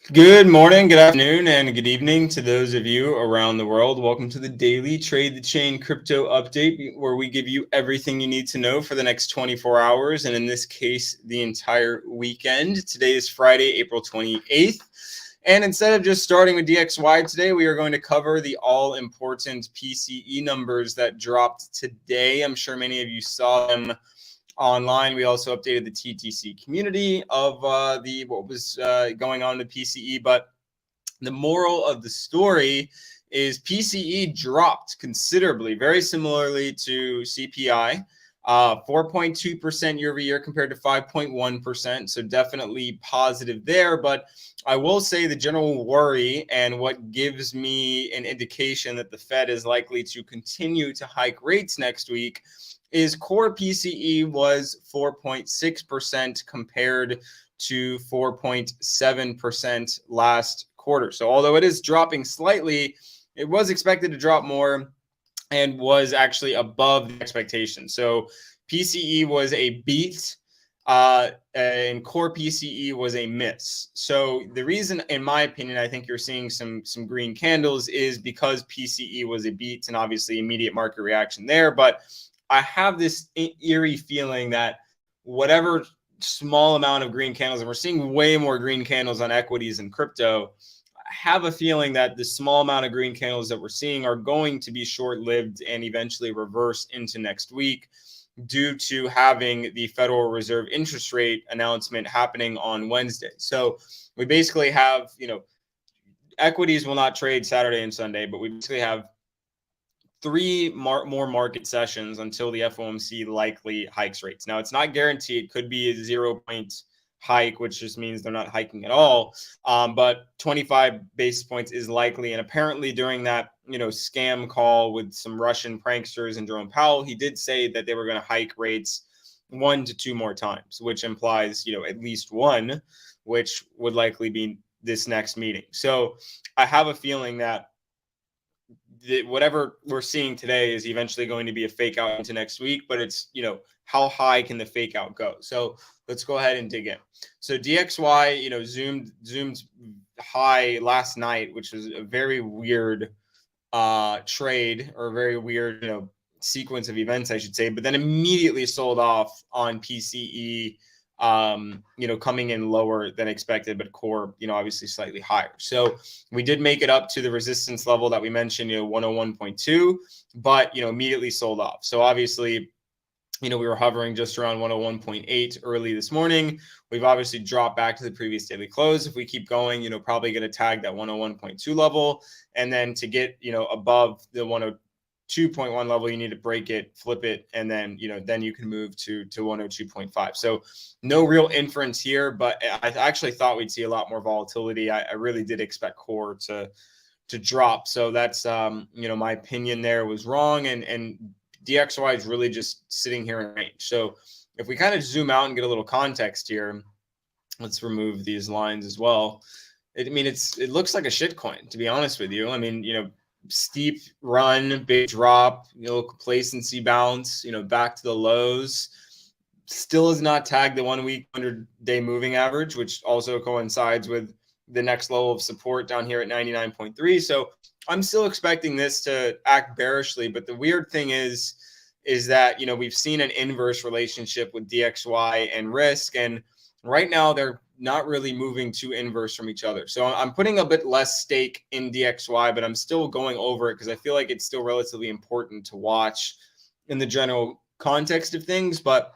Good morning, good afternoon, and good evening to those of you around the world. Welcome to the daily Trade the Chain crypto update, where we give you everything you need to know for the next 24 hours, and in this case, the entire weekend. Today is Friday, April 28th. And instead of just starting with DXY today, we are going to cover the all-important PCE numbers that dropped today. I'm sure many of you saw them online. We also updated the TTC community of what was going on with PCE. But the moral of the story is PCE dropped considerably, very similarly to CPI. 4.2% year over year compared to 5.1%. So definitely positive there. But I will say the general worry and what gives me an indication that the Fed is likely to continue to hike rates next week is core PCE was 4.6% compared to 4.7% last quarter. So although it is dropping slightly, it was expected to drop more and was actually above the expectation. So PCE was a beat, and core PCE was a miss. So the reason, in my opinion, I think you're seeing some green candles is because PCE was a beat and obviously immediate market reaction there. But I have this eerie feeling that whatever small amount of green candles, and we're seeing way more green candles on equities and crypto, I have a feeling that the small amount of green candles that we're seeing are going to be short-lived and eventually reverse into next week due to having the Federal Reserve interest rate announcement happening on Wednesday. So we basically have, equities will not trade Saturday and Sunday, but we basically have three more market sessions until the FOMC likely hikes rates. Now, it's not guaranteed. It could be a 0 point hike, which just means they're not hiking at all. But 25 basis points is likely. And apparently during that, scam call with some Russian pranksters and Jerome Powell, he did say that they were going to hike rates 1 to 2 more times, which implies, at least one, which would likely be this next meeting. So I have a feeling that whatever we're seeing today is eventually going to be a fake out into next week, but it's, how high can the fake out go? So let's go ahead and dig in. So DXY, zoomed high last night, which was a very weird trade, or a very weird, sequence of events, I should say, but then immediately sold off on PCE, coming in lower than expected, but core, obviously slightly higher. So we did make it up to the resistance level that we mentioned, 101.2, but, immediately sold off. So obviously, we were hovering just around 101.8 early this morning. We've obviously dropped back to the previous daily close. If we keep going, probably going to tag that 101.2 level. And then to get, above the 102.1 level, you need to break it, flip it, and then then you can move to 102.5. So no real inference here, but I actually thought we'd see a lot more volatility. I really did expect core to drop. So that's my opinion there was wrong, and DXY is really just sitting here in range. So if we kind of zoom out and get a little context here, let's remove these lines as well. It looks like a shit coin, to be honest with you. Steep run, big drop, complacency bounce, back to the lows. Still has not tagged the 1 week 100-day moving average, which also coincides with the next level of support down here at 99.3. So I'm still expecting this to act bearishly. But the weird thing is that, we've seen an inverse relationship with DXY and risk. And right now they're not really moving too inverse from each other. So I'm putting a bit less stake in DXY, but I'm still going over it because I feel like it's still relatively important to watch in the general context of things. But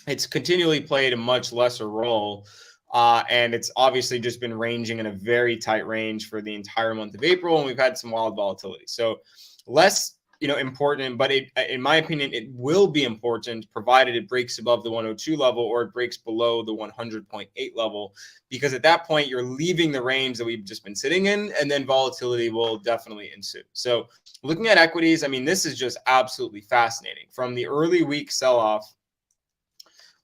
it's continually played a much lesser role. And it's obviously just been ranging in a very tight range for the entire month of April. And we've had some wild volatility. So less, important, but in my opinion, it will be important provided it breaks above the 102 level or it breaks below the 100.8 level, because at that point you're leaving the range that we've just been sitting in, and then volatility will definitely ensue. So looking at equities, this is just absolutely fascinating. From the early week sell-off,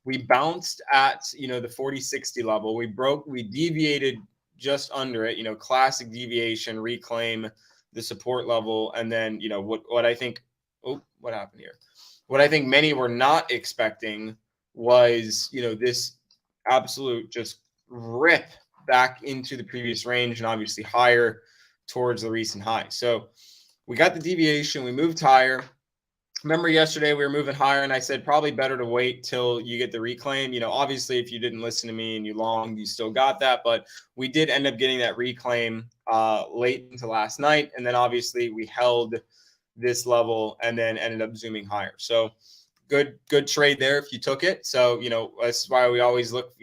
we bounced at, the 40-60 level. We deviated just under it, classic deviation, reclaim the support level. And then, what I think, what happened here? What I think many were not expecting was, this absolute just rip back into the previous range and obviously higher towards the recent high. So we got the deviation, we moved higher. Remember yesterday we were moving higher and I said probably better to wait till you get the reclaim. Obviously if you didn't listen to me and you longed, you still got that, but we did end up getting that reclaim late into last night. And then obviously we held this level and then ended up zooming higher. So good trade there if you took it. So, that's why we always look,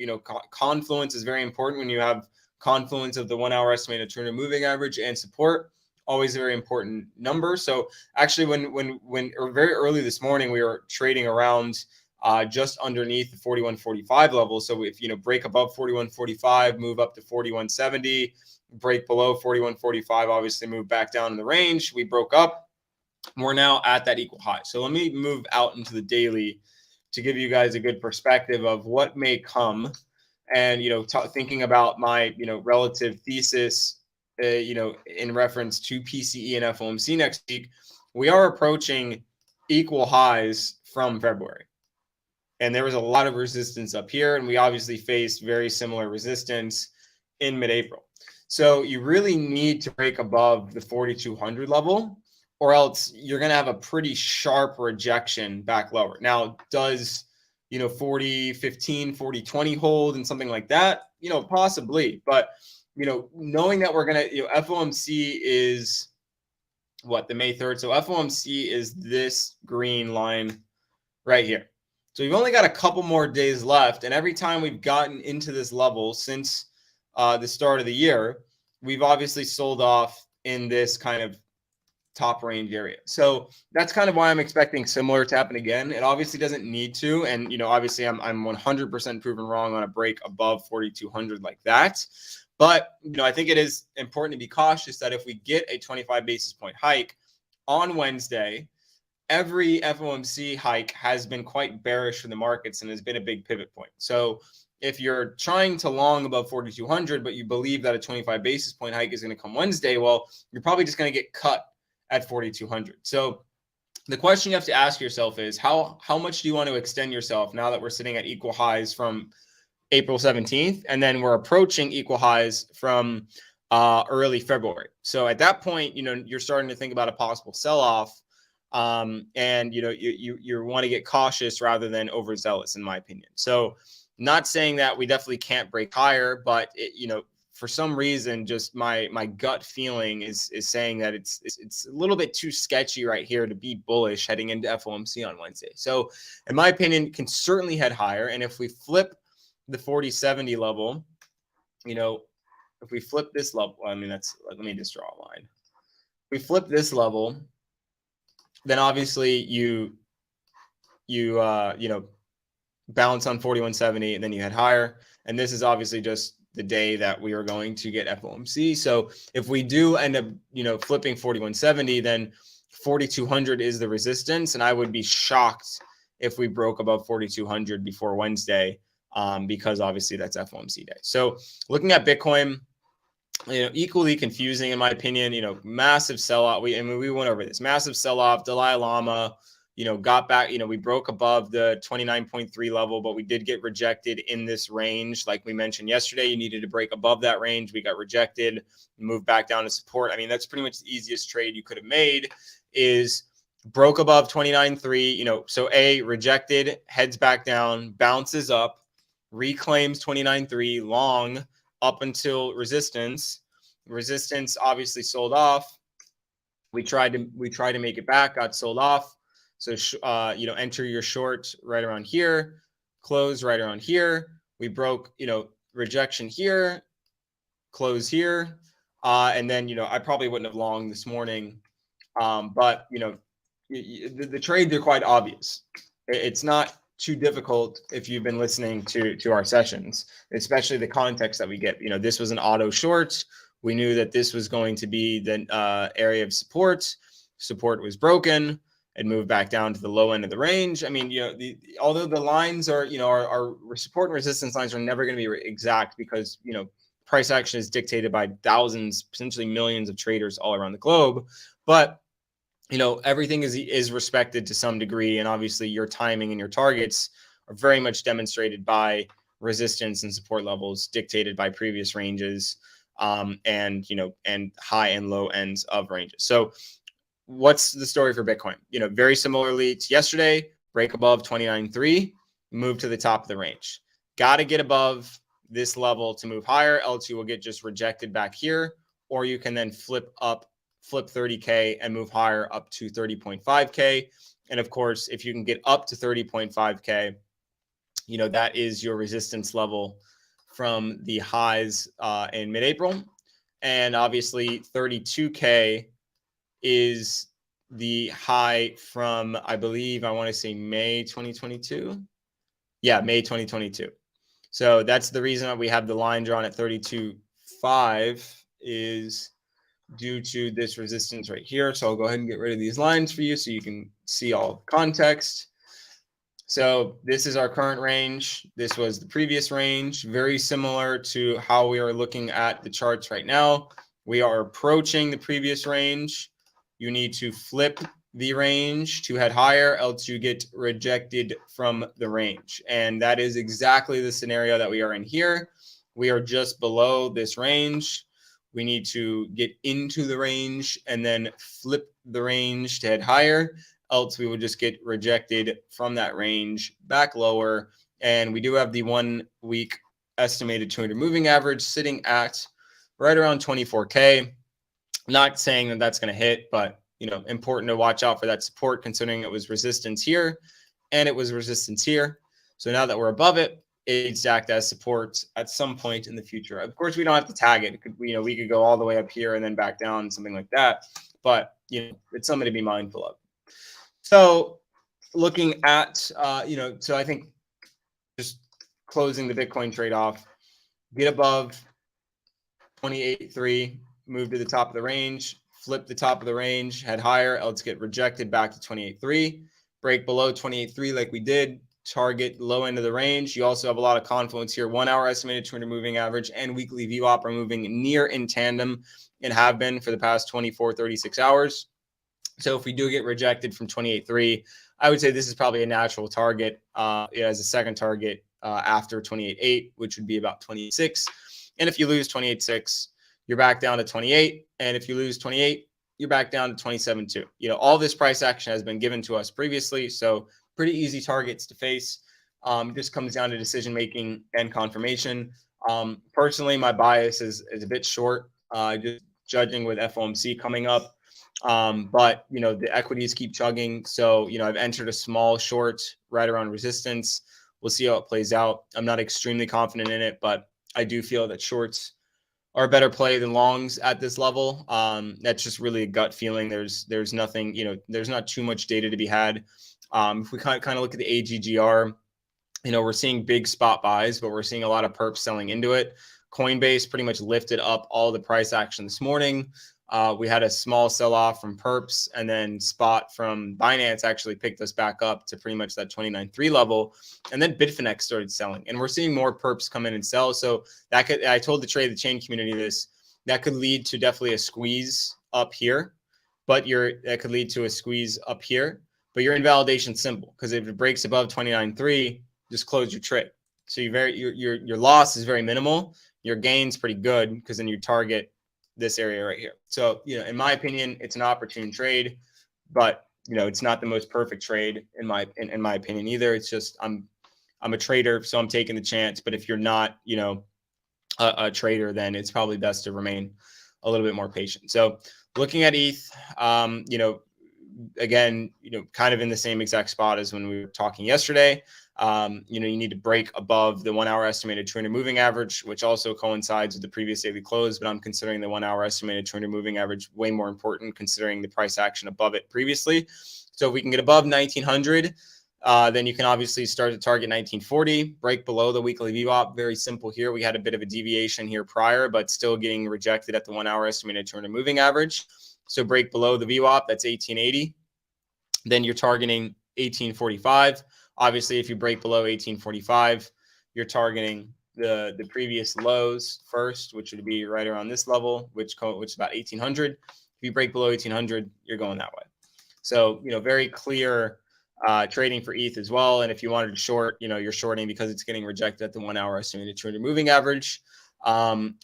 confluence is very important when you have confluence of the 1 hour estimated 200 moving average and support. Always a very important number. So actually when or very early this morning, we were trading around just underneath the 41.45 level. So if, break above 41.45, move up to 41.70, break below 41.45, obviously move back down in the range. We broke up. We're now at that equal high. So let me move out into the daily to give you guys a good perspective of what may come. And, thinking about my, relative thesis, in reference to PCE and FOMC next week, we are approaching equal highs from February. And there was a lot of resistance up here. And we obviously faced very similar resistance in mid-April. So you really need to break above the 4,200 level, or else you're going to have a pretty sharp rejection back lower. Now, does 40-15, 40-20 hold and something like that? Possibly. But knowing that we're going to, FOMC is what, the May 3rd. So FOMC is this green line right here. So we've only got a couple more days left. And every time we've gotten into this level since the start of the year, we've obviously sold off in this kind of top range area. So that's kind of why I'm expecting similar to happen again. It obviously doesn't need to. And, obviously I'm 100% proven wrong on a break above 4,200 like that. But, I think it is important to be cautious that if we get a 25 basis point hike on Wednesday, every FOMC hike has been quite bearish for the markets and has been a big pivot point. So if you're trying to long above 4,200, but you believe that a 25 basis point hike is going to come Wednesday, well, you're probably just going to get cut at 4,200. So the question you have to ask yourself is how much do you want to extend yourself now that we're sitting at equal highs from April 17th, and then we're approaching equal highs from early February. So at that point, you're starting to think about a possible sell-off, and you want to get cautious rather than overzealous, in my opinion. So not saying that we definitely can't break higher, but for some reason, just my gut feeling is saying that it's a little bit too sketchy right here to be bullish heading into FOMC on Wednesday. So in my opinion, can certainly head higher, and if we flip the 40-70 level, if we flip this level, let me just draw a line. If we flip this level, then obviously you bounce on 41.70 and then you head higher. And this is obviously just the day that we are going to get FOMC. So if we do end up, flipping 41.70, then 4,200 is the resistance. And I would be shocked if we broke above 4,200 before Wednesday. Because obviously that's FOMC day. So looking at Bitcoin, equally confusing in my opinion. Massive sell-off. We went over this massive sell-off. Dalai Lama, got back. We broke above the 29.3 level, but we did get rejected in this range. Like we mentioned yesterday, you needed to break above that range. We got rejected, moved back down to support. That's pretty much the easiest trade you could have made. Is broke above 29.3. So rejected, heads back down, bounces up, reclaims 29.3 long up until resistance. Resistance obviously sold off. We tried to make it back, got sold off. So enter your short right around here, close right around here. We broke rejection here, close here, and then I probably wouldn't have longed this morning, but the trades are quite obvious. It's not too difficult if you've been listening to our sessions, especially the context that we get. This was an auto short. We knew that this was going to be the area of support. Support was broken and moved back down to the low end of the range. Although the lines are, our support and resistance lines are never going to be exact because, price action is dictated by thousands, potentially millions of traders all around the globe. But everything is respected to some degree. And obviously your timing and your targets are very much demonstrated by resistance and support levels dictated by previous ranges, and high and low ends of ranges. So what's the story for Bitcoin? Very similarly to yesterday, break above 29.3, move to the top of the range. Got to get above this level to move higher, else you will get just rejected back here, or you can then flip 30K and move higher up to 30.5K. And of course, if you can get up to 30.5K, that is your resistance level from the highs in mid-April. And obviously 32K is the high from, I want to say May 2022. Yeah, May 2022. So that's the reason that we have the line drawn at 32.5 is due to this resistance right here. So I'll go ahead and get rid of these lines for you so you can see all the context. So this is our current range. This was the previous range, very similar to how we are looking at the charts right now. We are approaching the previous range. You need to flip the range to head higher, else you get rejected from the range. And that is exactly the scenario that we are in here. We are just below this range. We need to get into the range and then flip the range to head higher, else we will just get rejected from that range back lower. And we do have the 1 week estimated 200 moving average sitting at right around 24K. Not saying that that's going to hit, but important to watch out for that support, considering it was resistance here and it was resistance here. So now that we're above it, it's act as support at some point in the future. Of course, we don't have to tag it. It could, we could go all the way up here and then back down, something like that. But it's something to be mindful of. So looking at so I think just closing the Bitcoin trade off, get above 28.3, move to the top of the range, flip the top of the range, head higher, else get rejected back to 28.3, break below 28.3 like we did, target low end of the range. You also have a lot of confluence here. 1 hour estimated 200 moving average and weekly VWAP are moving near in tandem and have been for the past 36 hours. So if we do get rejected from 28.3, I would say this is probably a natural target as a second target after 28.8, which would be about 26. And if you lose 28.6, you're back down to 28. And if you lose 28, you're back down to 27.2. All this price action has been given to us previously. So pretty easy targets to face. It just comes down to decision making and confirmation. Personally, my bias is a bit short, just judging with FOMC coming up. But the equities keep chugging. So I've entered a small short right around resistance. We'll see how it plays out. I'm not extremely confident in it, but I do feel that shorts are a better play than longs at this level. That's just really a gut feeling. There's nothing, there's not too much data to be had. If we kind of look at the AGGR, we're seeing big spot buys, but we're seeing a lot of perps selling into it. Coinbase pretty much lifted up all the price action this morning. We had a small sell-off from perps, and then spot from Binance actually picked us back up to pretty much that 29.3 level. And then Bitfinex started selling, and we're seeing more perps come in and sell. So that could, I told the trade the chain community this, that could lead to definitely a squeeze up here, but that could lead to a squeeze up here. But your invalidation symbol, because if it breaks above 29.3, just close your trade. So your loss is very minimal. Your gain's pretty good, because then you target this area right here. So, in my opinion, it's an opportune trade, but it's not the most perfect trade in my opinion either. It's just I'm a trader, so I'm taking the chance. But if you're not, a trader, then it's probably best to remain a little bit more patient. So looking at ETH, again, kind of in the same exact spot as when we were talking yesterday. You need to break above the 1 hour estimated 200 moving average, which also coincides with the previous daily close. But I'm considering the 1 hour estimated 200 moving average way more important, considering the price action above it previously. So if we can get above 1900, then you can obviously start to target 1940, break below the weekly VWAP. Very simple here. We had a bit of a deviation here prior, but still getting rejected at the 1 hour estimated 200 moving average. So break below the VWAP, that's 1880. Then you're targeting 1845. Obviously, if you break below 1845, you're targeting the previous lows first, which would be right around this level, which is about 1800. If you break below 1800, you're going that way. So, very clear trading for ETH as well. And if you wanted to short, you're shorting because it's getting rejected at the 1 hour estimated 200 moving average. And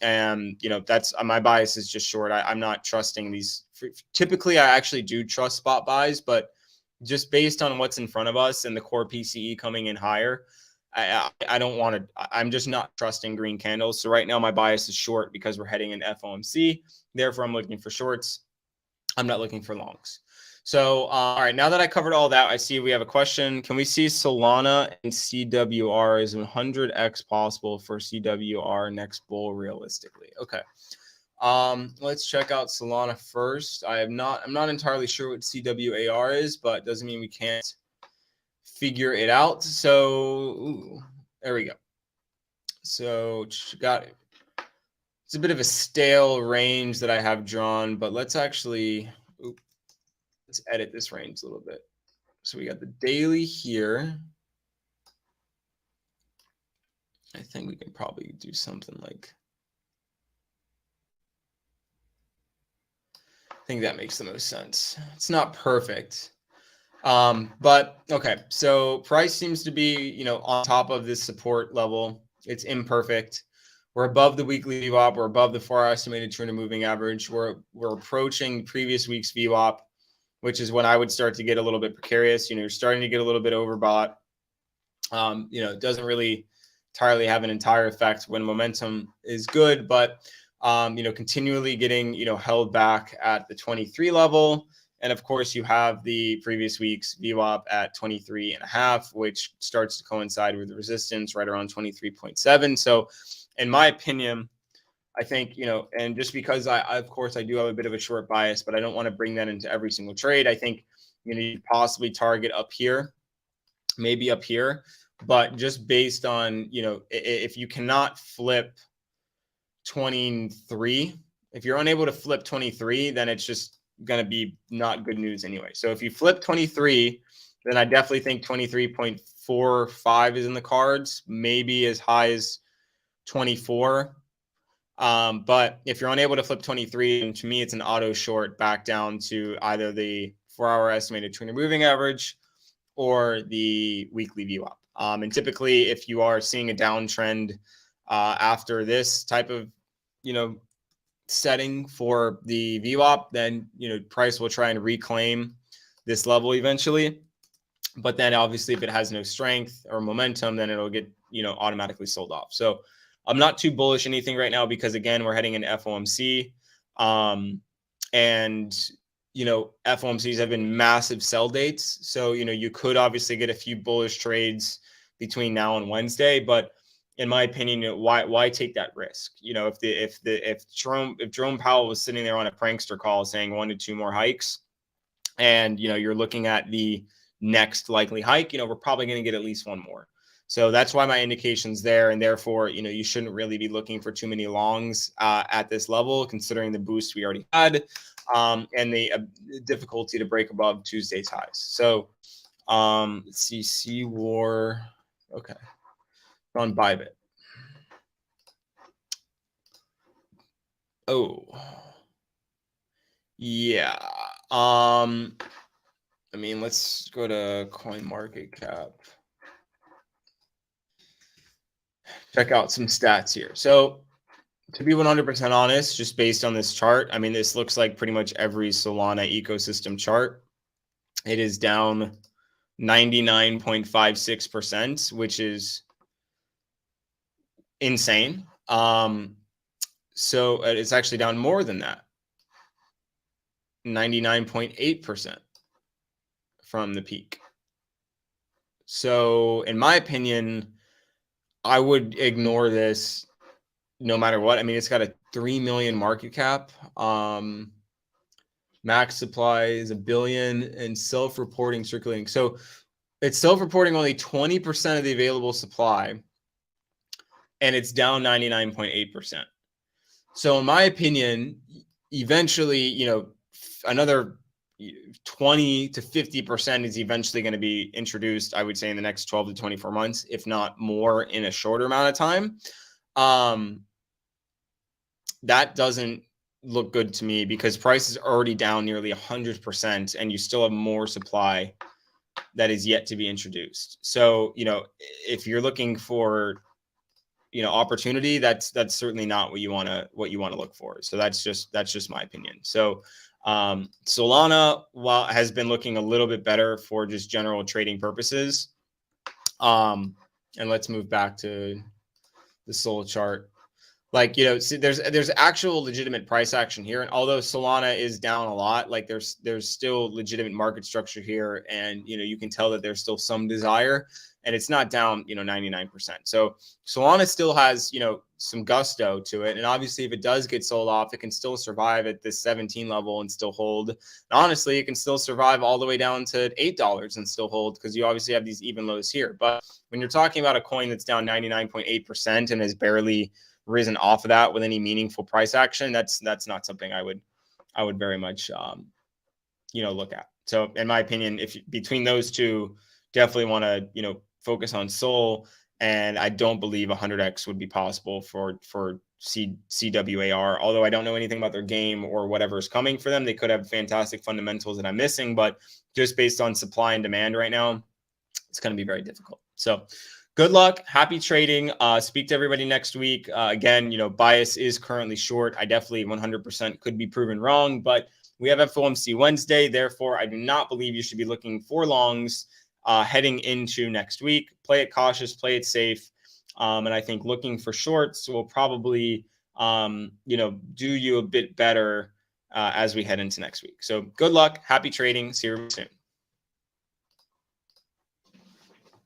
that's my bias is just short. I'm not trusting these. Typically, I actually do trust spot buys, but just based on what's in front of us and the core PCE coming in higher, I don't want to. I'm just not trusting green candles. So right now, my bias is short because we're heading in FOMC. Therefore, I'm looking for shorts. I'm not looking for longs. So, all right, now that I covered all that, I see we have a question. Can we see Solana and CWR? Is 100x possible for CWR next bull realistically? Okay. Let's check out Solana first. I'm not entirely sure what CWAR is, but doesn't mean we can't figure it out. So, there we go. So, got it. It's a bit of a stale range that I have drawn, but let's actually let's edit this range a little bit. So we got the daily here. I think we can probably do something like, I think that makes the most sense. It's not perfect. But okay, so price seems to be, on top of this support level. It's imperfect. We're above the weekly VWAP. We're above the 4-hour estimated 200 moving average. We're approaching previous week's VWAP, which is when I would start to get a little bit precarious. You're starting to get a little bit overbought. It doesn't really entirely have an entire effect when momentum is good, but continually getting, held back at the 23 level. And of course, you have the previous week's VWAP at 23.5, which starts to coincide with the resistance right around 23.7. So in my opinion, I think, and just because of course, I do have a bit of a short bias, but I don't want to bring that into every single trade. I think, you possibly target up here, maybe up here, but just based on, if you cannot flip 23, if you're unable to flip 23, then it's just going to be not good news anyway. So if you flip 23, then I definitely think 23.45 is in the cards, maybe as high as 24. But if you're unable to flip 23, and to me, it's an auto short back down to either the 4-hour estimated 200 moving average or the weekly VWAP. And typically, if you are seeing a downtrend after this type of, setting for the VWAP, then, price will try and reclaim this level eventually. But then obviously, if it has no strength or momentum, then it'll get, automatically sold off. So I'm not too bullish anything right now because, again, we're heading into FOMC. And, FOMCs have been massive sell dates. So, you could obviously get a few bullish trades between now and Wednesday. But in my opinion, why take that risk? If Jerome Powell was sitting there on a prankster call saying 1 to 2 more hikes, and, you're looking at the next likely hike, we're probably going to get at least 1 more. So that's why my indication's there. And therefore, you shouldn't really be looking for too many longs at this level, considering the boost we already had and the difficulty to break above Tuesday's highs. So let's see, C-War. Okay. On Bybit. Oh. Yeah. Let's go to CoinMarketCap. Check out some stats here. So to be 100% honest, just based on this chart, this looks like pretty much every Solana ecosystem chart. It is down 99.56%, which is insane. So it's actually down more than that, 99.8% from the peak. So in my opinion, I would ignore this no matter what. It's got a 3 million market cap. Max supply is 1 billion and self-reporting circulating. So it's self-reporting only 20% of the available supply, and it's down 99.8%. So in my opinion, eventually, another 20 to 50% is eventually going to be introduced, I would say, in the next 12 to 24 months, if not more in a shorter amount of time. That doesn't look good to me because price is already down nearly 100% and you still have more supply that is yet to be introduced. So, you know, if you're looking for, you know, opportunity, that's certainly not what you want to look for. So that's just my opinion. So Solana, while has been looking a little bit better for just general trading purposes. And let's move back to the Sol chart. Like, you know, see, there's actual legitimate price action here, and although Solana is down a lot, like there's still legitimate market structure here, and you know, you can tell that there's still some desire, and it's not down, you know, 99%. So Solana still has, you know, some gusto to it, and obviously if it does get sold off, it can still survive at this 17 level and still hold. And honestly, it can still survive all the way down to $8 and still hold, because you obviously have these even lows here. But when you're talking about a coin that's down 99.8% and is barely risen off of that with any meaningful price action, that's not something I would very much you know, look at. So in my opinion, if between those two, definitely want to, you know, focus on Sol, and I don't believe 100x would be possible for CWAR, although I don't know anything about their game or whatever is coming for them. They could have fantastic fundamentals that I'm missing, but just based on supply and demand right now, it's going to be very difficult. So good luck. Happy trading. Speak to everybody next week. Again, you know, bias is currently short. I definitely 100% could be proven wrong, but we have FOMC Wednesday. Therefore, I do not believe you should be looking for longs heading into next week. Play it cautious, play it safe. And I think looking for shorts will probably, you know, do you a bit better as we head into next week. So good luck. Happy trading. See you soon.